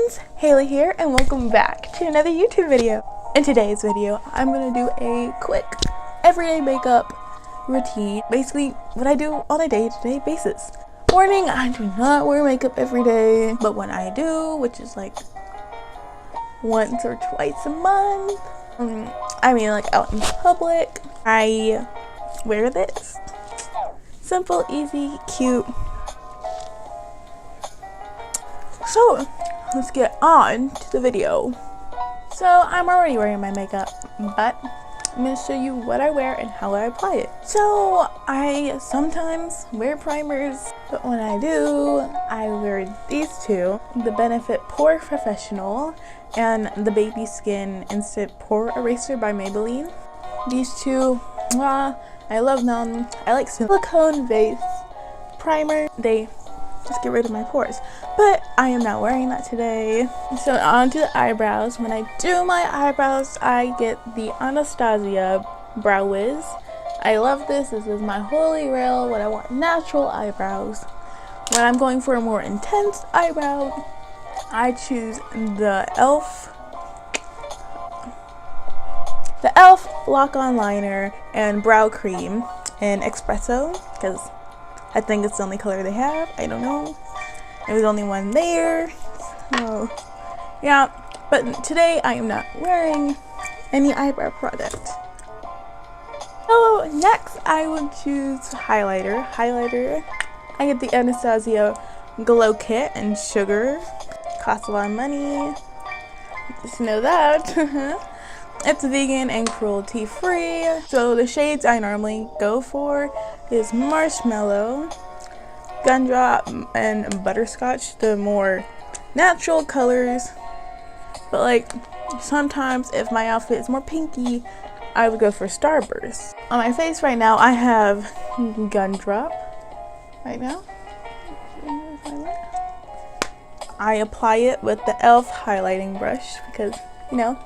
friends, Haley here, and welcome back to another YouTube video. In today's video, I'm gonna do a quick everyday makeup routine, basically what I do on a day-to-day basis. Warning, I do not wear makeup every day, but when I do, which is like once or twice a month, I mean like out in public, I wear this. Simple, easy, cute. So let's get on to the video. So I'm already wearing my makeup, but I'm going to show you what I wear and how I apply it. So I sometimes wear primers, but when I do, I wear these two, the Benefit Pore Professional and the Baby Skin Instant Pore Eraser by Maybelline. These two, I love them. I like silicone base primer. They just get rid of my pores, but I am not wearing that today. So on to the eyebrows. When I do my eyebrows, I get the Anastasia Brow Wiz. I love this. This is my holy grail when I want natural eyebrows. When I'm going for a more intense eyebrow, I choose the e.l.f. Lock-On Liner and Brow Cream in Espresso, because I think it's the only color they have. I don't know. There was only one there. So, yeah. But today I am not wearing any eyebrow product. So next I would choose highlighter. I get the Anastasia Glow Kit in Sugar. Costs a lot of money. Just know that. It's vegan and cruelty free. So the shades I normally go for is Marshmallow, Gumdrop, and Butterscotch, the more natural colors. But like sometimes if my outfit is more pinky, I would go for Starburst. On my face right now I have Gumdrop right now. I apply it with the e.l.f. highlighting brush because, you know,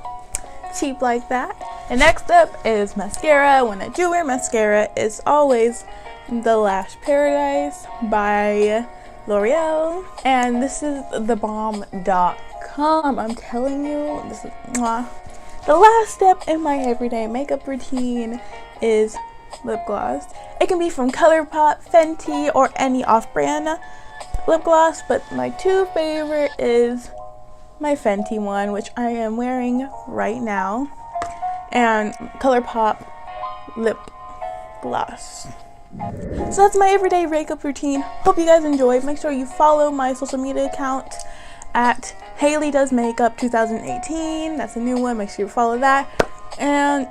cheap like that. And next up is mascara. When I do wear mascara, it's always the Lash Paradise by L'Oreal, and this is thebomb.com. I'm telling you, this is mwah. The last step in my everyday makeup routine is lip gloss. It can be from ColourPop, Fenty, or any off-brand lip gloss, but my two favorite is my Fenty one, which I am wearing right now, and ColourPop lip gloss. So that's my everyday makeup routine. Hope you guys enjoyed. Make sure you follow my social media account at Haley Does Makeup 2018. That's a new one. Make sure you follow that. And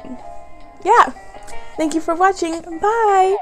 yeah, thank you for watching. Bye.